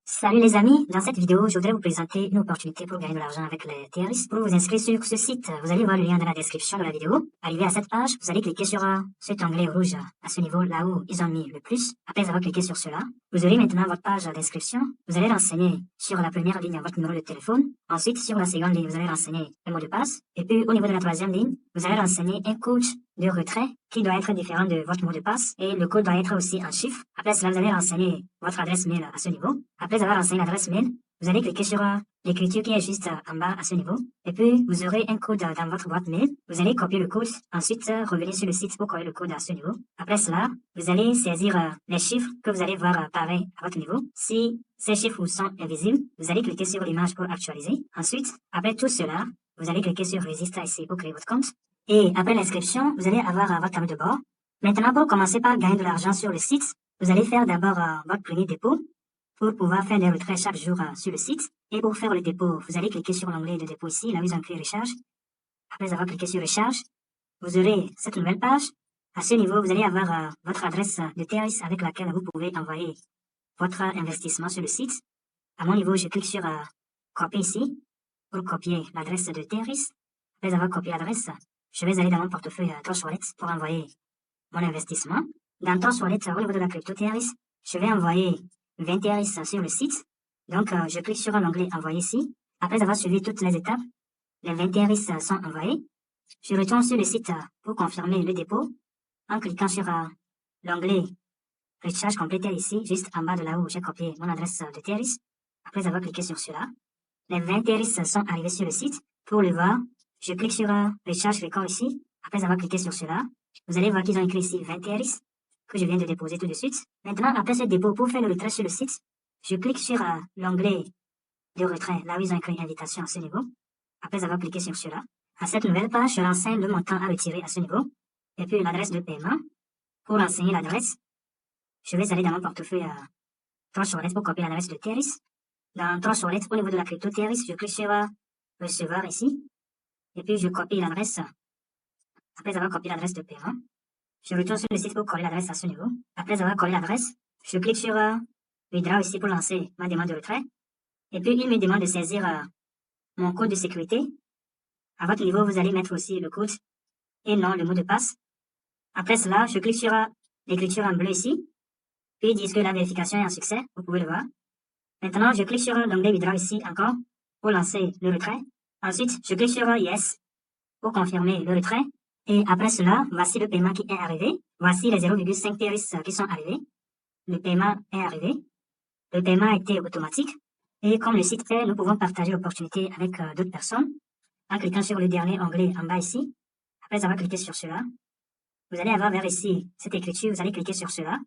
Salut les amis, dans cette vidéo, je voudrais vous présenter une opportunité pour gagner de l'argent avec les TRX. Pour vous inscrire sur ce site, vous allez voir le lien dans la description de la vidéo. Arrivé à cette page, vous allez cliquer sur cet onglet rouge à ce niveau, là où ils ont mis le plus. Après avoir cliqué sur cela, vous aurez maintenant votre page d'inscription. Vous allez renseigner sur la première ligne votre numéro de téléphone. Ensuite, sur la seconde ligne, vous allez renseigner le mot de passe. Et puis, au niveau de la troisième ligne, vous allez renseigner un code de retrait qui doit être différent de votre mot de passe et le code doit être aussi en chiffres. Après cela, vous allez renseigner votre adresse mail à ce niveau. Après avoir renseigné l'adresse mail, vous allez cliquer sur l'écriture qui est juste en bas à ce niveau. Et puis, vous aurez un code dans votre boîte mail. Vous allez copier le code. Ensuite, revenir sur le site pour coller le code à ce niveau. Après cela, vous allez saisir les chiffres que vous allez voir apparaître à votre niveau. Si ces chiffres vous sont invisibles, vous allez cliquer sur l'image pour actualiser. Ensuite, après tout cela, vous allez cliquer sur Register ici pour créer votre compte. Et après l'inscription, vous allez avoir votre tableau de bord. Maintenant, pour commencer par gagner de l'argent sur le site, vous allez faire d'abord votre premier dépôt pour pouvoir faire des retraits chaque jour sur le site. Et pour faire le dépôt, vous allez cliquer sur l'onglet de dépôt ici, là où ils ont écrit Recharge. Après avoir cliqué sur Recharge, vous aurez cette nouvelle page. À ce niveau, vous allez avoir votre adresse de TRX avec laquelle vous pouvez envoyer votre investissement sur le site. À mon niveau, je clique sur Copier ici pour copier l'adresse de TRX. Après avoir copié l'adresse, je vais aller dans mon portefeuille Torch Wallet pour envoyer mon investissement. Dans Torch Wallet, au niveau de la crypto TRX, je vais envoyer 20 TRX sur le site. Donc, je clique sur l'onglet Envoyer ici. Après avoir suivi toutes les étapes, les 20 TRX sont envoyés. Je retourne sur le site pour confirmer le dépôt en cliquant sur l'onglet Recharge complété ici, juste en bas de là où j'ai copié mon adresse de TRX. Après avoir cliqué sur cela, les 20 TRX sont arrivés sur le site. Pour le voir, je clique sur Recharge Record ici. Après avoir cliqué sur cela, vous allez voir qu'ils ont écrit ici 20 TRX que je viens de déposer tout de suite. Maintenant, après ce dépôt, pour faire le retrait sur le site, je clique sur l'onglet de retrait, là où ils ont écrit invitation à ce niveau. Après avoir cliqué sur cela, à cette nouvelle page, je renseigne le montant à retirer à ce niveau, et puis l'adresse de paiement. Pour renseigner l'adresse, je vais aller dans mon portefeuille Torch Wallet pour copier l'adresse de TRX. Dans Torch Wallet, au niveau de la crypto TRX, je clique sur recevoir ici, et puis je copie l'adresse. Après avoir copié l'adresse de paiement, je retourne sur le site pour coller l'adresse à ce niveau. Après avoir collé l'adresse, je clique sur Withdraw ici pour lancer ma demande de retrait. Et puis, il me demande de saisir mon code de sécurité. À votre niveau, vous allez mettre aussi le code et non le mot de passe. Après cela, je clique sur l'écriture en bleu ici. Puis, ils disent que la vérification est un succès. Vous pouvez le voir. Maintenant, je clique sur l'onglet Withdraw ici encore pour lancer le retrait. Ensuite, je clique sur Yes pour confirmer le retrait. Et après cela, voici le paiement qui est arrivé. Voici les 0,5 TRX qui sont arrivés. Le paiement est arrivé. Le paiement a été automatique. Et comme le site fait, nous pouvons partager l'opportunité avec d'autres personnes en cliquant sur le dernier onglet en bas ici. Après avoir cliqué sur cela, vous allez avoir vers ici cette écriture, vous allez cliquer sur cela.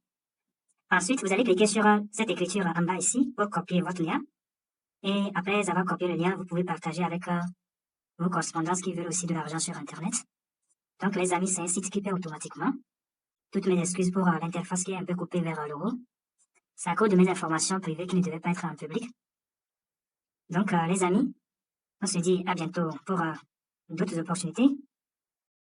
Ensuite, vous allez cliquer sur cette écriture en bas ici pour copier votre lien. Et après avoir copié le lien, vous pouvez partager avec vos correspondances qui veulent aussi de l'argent sur Internet. Donc, les amis, c'est un site qui paie automatiquement. Toutes mes excuses pour l'interface qui est un peu coupée vers l'euro. C'est à cause de mes informations privées qui ne devaient pas être en public. Donc, les amis, on se dit à bientôt pour d'autres opportunités.